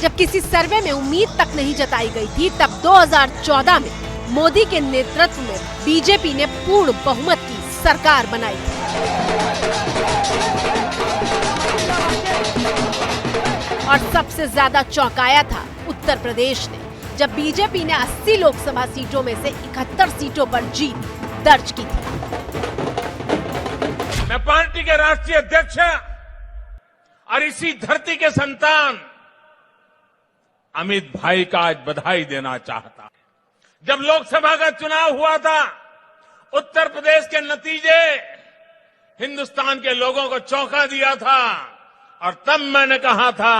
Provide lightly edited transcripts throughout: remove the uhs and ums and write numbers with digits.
जब किसी सर्वे में उम्मीद तक नहीं जताई गई थी, तब 2014 में मोदी के नेतृत्व में बीजेपी ने पूर्ण बहुमत की सरकार बनाई। और सबसे ज्यादा चौंकाया था उत्तर प्रदेश ने, जब बीजेपी ने 80 लोकसभा सीटों में से 71 सीटों पर जीत दर्ज की थी। मैं पार्टी के राष्ट्रीय अध्यक्ष और इसी धरती के संतान अमित भाई का आज बधाई देना चाहता। जब लोकसभा का चुनाव हुआ था, उत्तर प्रदेश के नतीजे हिंदुस्तान के लोगों को चौंका दिया था और तब मैंने कहा था,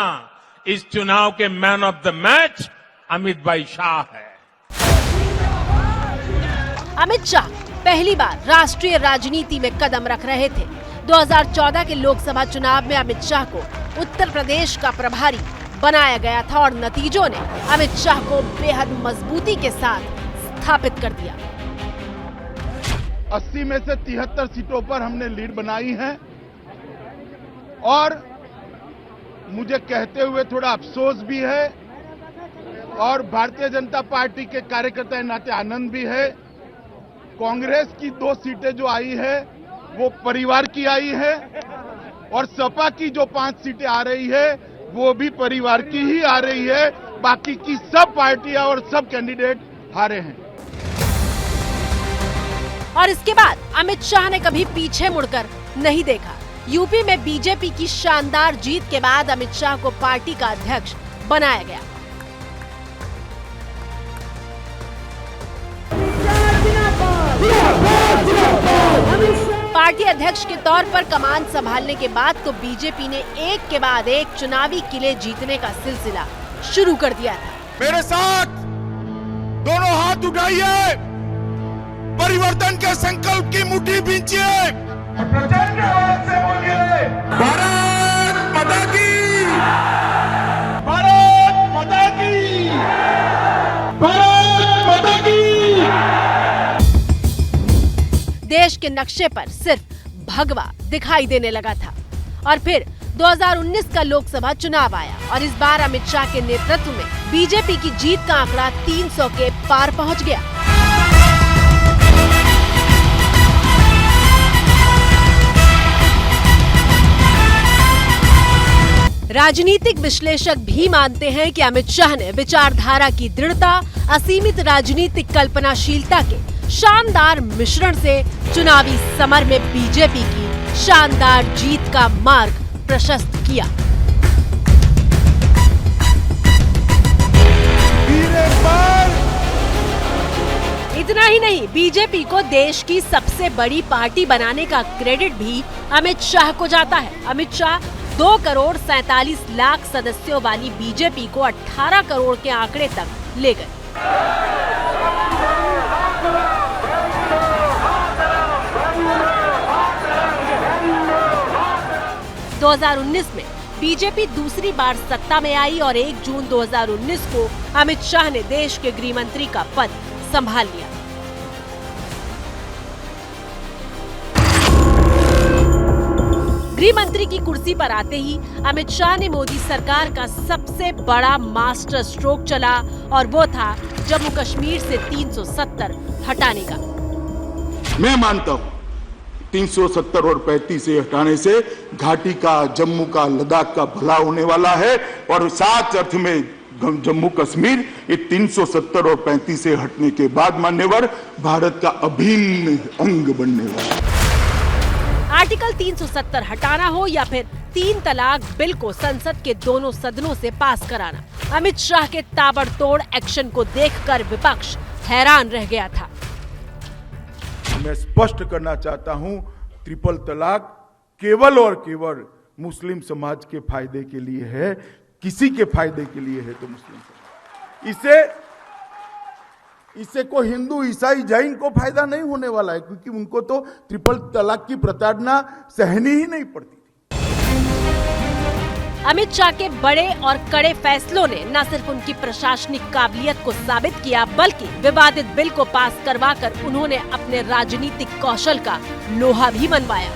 इस चुनाव के man of the match Amit भाई शाह है। अमित शाह पहली बार राष्ट्रीय राजनीति में कदम रख रहे थे। 2014 के लोकसभा चुनाव में अमित शाह को उत्तर प्रदेश का प्रभारी बनाया गया था और नतीजों ने अमित शाह को बेहद मजबूती के साथ स्थापित कर दिया। 80 में से 73 सीटों पर हमने लीड बनाई है और मुझे कहते हुए थोड़ा अफसोस भी है और भारतीय जनता पार्टी के कार्यकर्ता के नाते आनंद भी है। कांग्रेस की 2 सीटें जो आई है वो परिवार की आई है और सपा की जो 5 सीटें आ रही है वो भी परिवार की ही आ रही है। बाकी की सब पार्टियां और सब कैंडिडेट हारे हैं। और इसके बाद अमित शाह ने कभी पीछे मुड़कर नहीं देखा। यूपी में बीजेपी की शानदार जीत के बाद अमित शाह को पार्टी का अध्यक्ष बनाया गया। पार्टी अध्यक्ष के तौर पर कमान संभालने के बाद तो बीजेपी ने एक के बाद एक चुनावी किले जीतने का सिलसिला शुरू कर दिया था। मेरे साथ दोनों हाथ उठाइए, परिवर्तन के संकल्प की मुट्ठी भींचिए, प्रचंड आवाज से बोलिए, भारत माता की, भारत माता की, भारत माता की। देश के नक्शे पर सिर्फ भगवा दिखाई देने लगा था और फिर 2019 का लोकसभा चुनाव आया और इस बार अमित शाह के नेतृत्व में बीजेपी की जीत का आंकड़ा 300 के पार पहुंच गया। राजनीतिक विश्लेषक भी मानते हैं कि अमित शाह ने विचारधारा की दृढ़ता, असीमित राजनीतिक कल्पनाशीलता के शानदार मिश्रण से चुनावी समर में बीजेपी की शानदार जीत का मार्ग प्रशस्त किया। इतना ही नहीं, बीजेपी को देश की सबसे बड़ी पार्टी बनाने का क्रेडिट भी अमित शाह को जाता है। अमित शाह 2 करोड़ 47 लाख सदस्यों वाली बीजेपी को 18 करोड़ के आंकड़े तक ले गए। – 2019 में बीजेपी दूसरी बार सत्ता में आई और 1 जून 2019 को अमित शाह ने देश के गृह मंत्री का पद संभाल लिया। गृह मंत्री की कुर्सी पर आते ही अमित शाह ने मोदी सरकार का सबसे बड़ा मास्टर स्ट्रोक चला और वो था जम्मू कश्मीर से 370 हटाने का। मैं मानता हूं 370 और 35 से हटाने से घाटी का, जम्मू का, लद्दाख का भला होने वाला है और साथ अर्थ में जम्मू कश्मीर ये 370 और 35 से हटने के बाद मान्यवर भारत का अभिन्न अंग बनने वाला है। आर्टिकल 370 हटाना हो या फिर 3 तलाक बिल को संसद के दोनों सदनों से पास कराना, अमित शाह के ताबड़तोड़ एक्शन को देखकर विपक्ष हैरान रह गया था। मैं स्पष्ट करना चाहता हूं, ट्रिपल तलाक केवल और केवल मुस्लिम समाज के फायदे के लिए है, किसी के फायदे के लिए है तो मुस्लिम समाज। इससे कोई हिंदू, ईसाई, जैन को फायदा नहीं होने वाला है, क्योंकि उनको तो ट्रिपल तलाक की प्रताड़ना सहनी ही नहीं पड़ती। अमित शाह के बड़े और कड़े फैसलों ने न सिर्फ उनकी प्रशासनिक काबिलियत को साबित किया, बल्कि विवादित बिल को पास करवाकर उन्होंने अपने राजनीतिक कौशल का लोहा भी मनवाया।